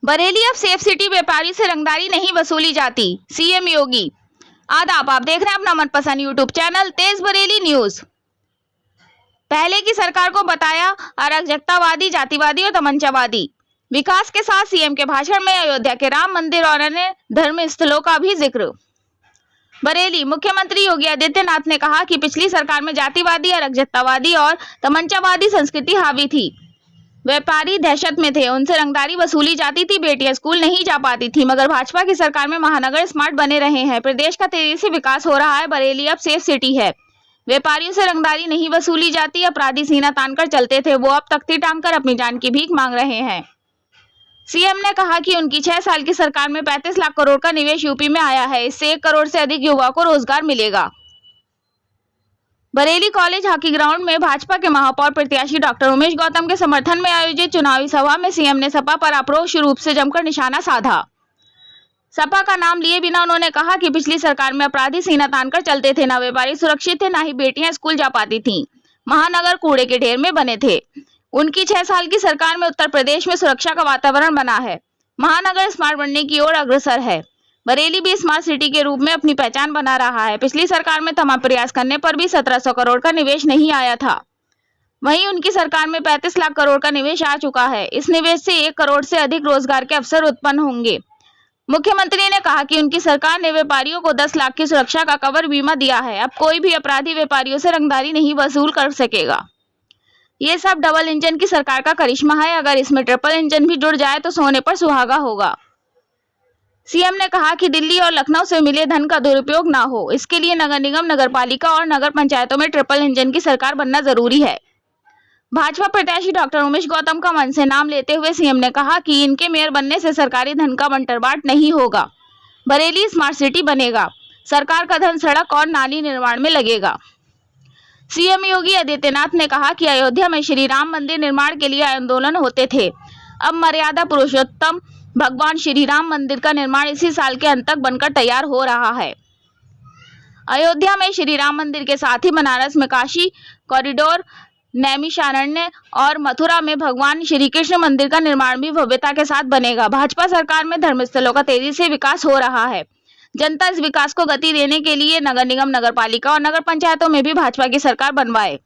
बरेली अब safe city, व्यापारी से रंगदारी नहीं वसूली जाती, सीएम योगी। आदाब, आप देख रहे हैं अपना मनपसंद यूट्यूब चैनल तेज बरेली न्यूज। पहले की सरकार को बताया अराजकतावादी, जातिवादी और तमंचावादी। विकास के साथ सीएम के भाषण में अयोध्या के राम मंदिर और अन्य धर्म स्थलों का भी जिक्र। बरेली, मुख्यमंत्री योगी आदित्यनाथ ने कहा कि पिछली सरकार में जातिवादी, अराजकतावादी और तमंचावादी संस्कृति हावी थी। व्यापारी दहशत में थे, उनसे रंगदारी वसूली जाती थी, बेटियां स्कूल नहीं जा पाती थी। मगर भाजपा की सरकार में महानगर स्मार्ट बने रहे हैं, प्रदेश का तेजी से विकास हो रहा है। बरेली अब सेफ सिटी है, व्यापारियों से रंगदारी नहीं वसूली जाती। अपराधी सीना तानकर चलते थे, वो अब तख्ती टांगकर अपनी जान की भीख मांग रहे हैं। सीएम ने कहा कि उनकी 6 साल की सरकार में 35 लाख करोड़ का निवेश यूपी में आया है, इससे 1 करोड़ से अधिक युवाओं को रोजगार मिलेगा। बरेली कॉलेज हॉकी ग्राउंड में भाजपा के महापौर प्रत्याशी डॉक्टर उमेश गौतम के समर्थन में आयोजित चुनावी सभा में सीएम ने सपा पर अप्रोक्ष रूप से जमकर निशाना साधा। सपा का नाम लिए बिना उन्होंने कहा कि पिछली सरकार में अपराधी सीना तानकर चलते थे, न व्यापारी सुरक्षित थे, न ही बेटियां स्कूल जा पाती थीं। महानगर कूड़े के ढेर में बने थे। उनकी 6 साल की सरकार में उत्तर प्रदेश में सुरक्षा का वातावरण बना है, महानगर स्मार्ट बनने की ओर अग्रसर है। बरेली भी स्मार्ट सिटी के रूप में अपनी पहचान बना रहा है। पिछली सरकार में तमाम प्रयास करने पर भी 1700 करोड़ का निवेश नहीं आया था, वहीं उनकी सरकार में 35 लाख करोड़ का निवेश आ चुका है। इस निवेश से 1 करोड़ से अधिक रोजगार के अवसर उत्पन्न होंगे। मुख्यमंत्री ने कहा कि उनकी सरकार ने व्यापारियों को 10 लाख की सुरक्षा का कवर बीमा दिया है। अब कोई भी अपराधी व्यापारियों से रंगदारी नहीं वसूल कर सकेगा। ये सब डबल इंजन की सरकार का करिश्मा है। अगर इसमें ट्रिपल इंजन भी जुड़ जाए तो सोने पर सुहागा होगा। सीएम ने कहा कि दिल्ली और लखनऊ से मिले धन का दुरुपयोग ना हो, इसके लिए नगर निगम, नगरपालिका और नगर पंचायतों में ट्रिपल इंजन की सरकार बनना जरूरी है। भाजपा प्रत्याशी डॉक्टर उमेश गौतम का मन से नाम लेते हुए सीएम ने कहा कि इनके मेयर बनने से सरकारी धन का बंटरबाट नहीं होगा, बरेली स्मार्ट सिटी बनेगा, सरकार का धन सड़क और नाली निर्माण में लगेगा। सीएम योगी आदित्यनाथ ने कहा कि अयोध्या में श्री राम मंदिर निर्माण के लिए आंदोलन होते थे, अब मर्यादा पुरुषोत्तम भगवान श्री राम मंदिर का निर्माण इसी साल के अंत तक बनकर तैयार हो रहा है। अयोध्या में श्री राम मंदिर के साथ ही बनारस में काशी कॉरिडोर, नैमिषारण्य और मथुरा में भगवान श्री कृष्ण मंदिर का निर्माण भी भव्यता के साथ बनेगा। भाजपा सरकार में धर्मस्थलों का तेजी से विकास हो रहा है। जनता इस विकास को गति देने के लिए नगर निगम, नगरपालिका और नगर पंचायतों में भी भाजपा की सरकार बनवाए।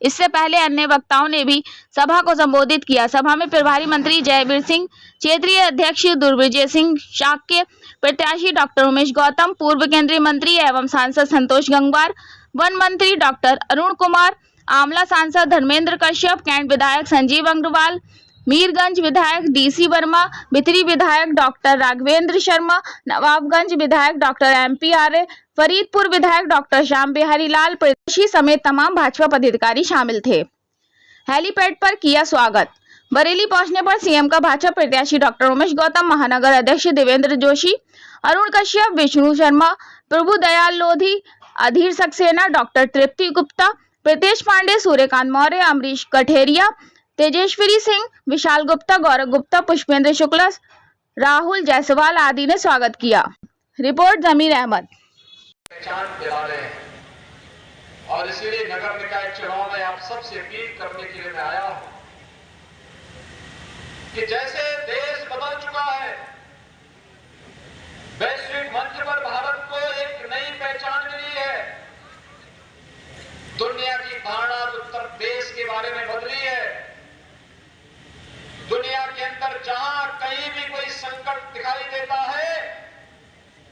इससे पहले अन्य वक्ताओं ने भी सभा को संबोधित किया। सभा में प्रभारी मंत्री जयवीर सिंह, क्षेत्रीय अध्यक्ष दुर्विजय सिंह, शाक्य प्रत्याशी डॉक्टर उमेश गौतम, पूर्व केंद्रीय मंत्री एवं सांसद संतोष गंगवार, वन मंत्री डॉक्टर अरुण कुमार, आमला सांसद धर्मेंद्र कश्यप, कैंट विधायक संजीव अग्रवाल, मीरगंज विधायक डीसी वर्मा, बिथरी विधायक डॉक्टर राघवेंद्र शर्मा, नवाबगंज विधायक डॉक्टर एमपी आर्य, फरीदपुर विधायक डॉक्टर श्याम बिहारी लाल प्रत्याशी समेत तमाम भाजपा पदाधिकारी शामिल थे। हेलीपैड पर किया स्वागत। बरेली पहुंचने पर सीएम का भाजपा प्रत्याशी डॉक्टर उमेश गौतम, महानगर अध्यक्ष देवेंद्र जोशी, अरुण कश्यप, विष्णु शर्मा, प्रभु दयाल लोधी, अधीर सक्सेना, डॉक्टर तृप्ति गुप्ता, प्रीतेश पांडे, सूर्यकांत मौर्य, अमरीश कठेरिया, तेजेश्वरी सिंह, विशाल गुप्ता, गौरव गुप्ता, पुष्पेंद्र शुक्ला, राहुल जायसवाल आदि ने स्वागत किया। रिपोर्ट जमीर अहमद। पहचान दिला रहे हैं और इसीलिए नगर निकाय चुनाव में आप सबसे अपील करने के लिए मैं आया हूं कि जैसे देश बदल चुका है, वैश्विक मंच पर भारत को एक नई पहचान मिली है, दुनिया की धारणा उत्तर प्रदेश के बारे में बदली है। दुनिया के अंदर जहां कहीं भी कोई संकट दिखाई देता है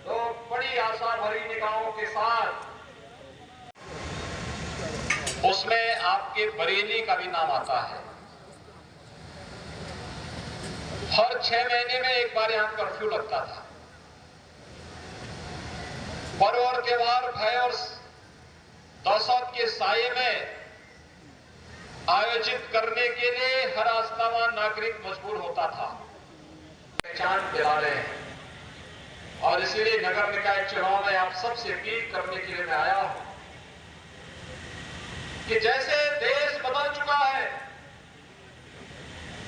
तो बड़ी आशा भरी निगाहों के साथ उसमें आपके बरेली का भी नाम आता है। हर 6 महीने में एक बार यहां कर्फ्यू लगता था। पर्व और त्योहार, भय और दहशत के साये में आयोजित करने के लिए हर आस्थावान नागरिक मजबूर होता था। पहचान दिला रहे हैं और इसीलिए नगर निकाय चुनाव में आप सबसे अपील करने के लिए मैं आया हूं कि जैसे देश बदल चुका है,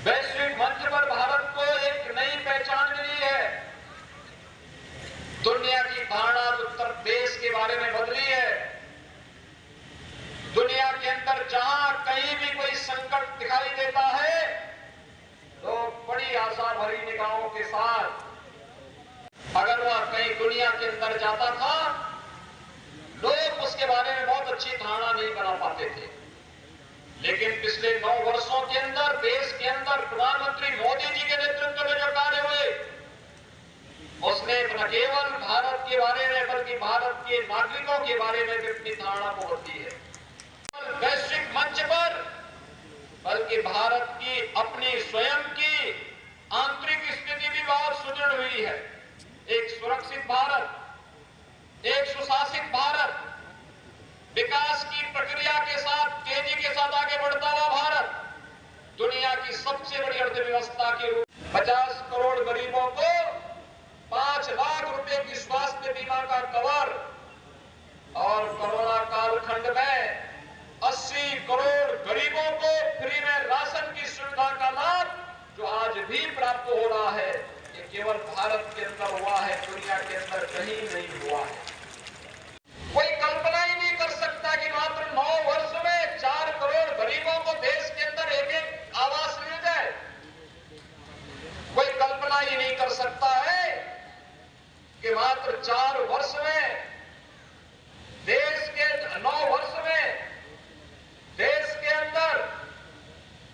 वैश्विक मंच पर भारत को एक नई पहचान मिली है, दुनिया की धारणा उत्तर प्रदेश के बारे में बदली है। दुनिया के अंदर जहां कहीं भी कोई संकट दिखाई देता है तो बड़ी जाता था, लोग उसके बारे में बहुत अच्छी धारणा नहीं बना पाते थे। लेकिन पिछले 9 वर्षों के अंदर देश के अंदर प्रधानमंत्री मोदी जी के नेतृत्व में जो कार्य हुए, उसने न केवल भारत के बारे में बल्कि भारत के नागरिकों के बारे में भी अपनी धारणा को बदली है। वैश्विक मंच पर बल्कि भारत की अपनी स्वयं की आंतरिक स्थिति भी बहुत सुदृढ़ हुई है। एक सुरक्षित भारत, एक सुशासित भारत, विकास की प्रक्रिया के साथ तेजी के साथ आगे बढ़ता हुआ भारत, दुनिया की सबसे बड़ी अर्थव्यवस्था के रूप 50 करोड़ गरीबों को 5 लाख रुपए की स्वास्थ्य बीमा का कवर और कोरोना कालखंड में 80 करोड़ गरीबों को फ्री में राशन की सुविधा का लाभ जो आज भी प्राप्त हो रहा है, ये केवल भारत के अंदर हुआ है, दुनिया के अंदर कहीं नहीं हुआ है। कोई कल्पना ही नहीं कर सकता कि मात्र 9 वर्ष में 4 करोड़ गरीबों को देश के अंदर एक आवास मिल जाए। कोई कल्पना ही नहीं कर सकता है कि मात्र 4 वर्ष में देश के 9 वर्ष में देश के अंदर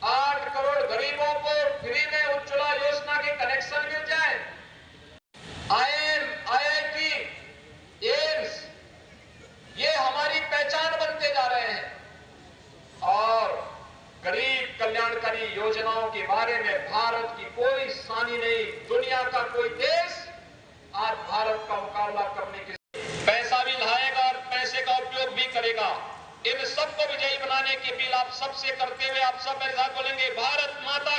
8 करोड़ गरीबों को फ्री में उज्ज्वला योजना के कनेक्शन मिल जाए। IIT, एम्स, ये हमारी पहचान बनते जा रहे हैं और गरीब कल्याणकारी योजनाओं के बारे में भारत की कोई सानी नहीं। दुनिया का कोई देश आज भारत का मुकाबला करने के पैसा भी लाएगा और पैसे का उपयोग भी करेगा। इन सबको विजयी बनाने की अपील आप सबसे करते हुए आप सब मेरे साथ बोलेंगे, भारत माता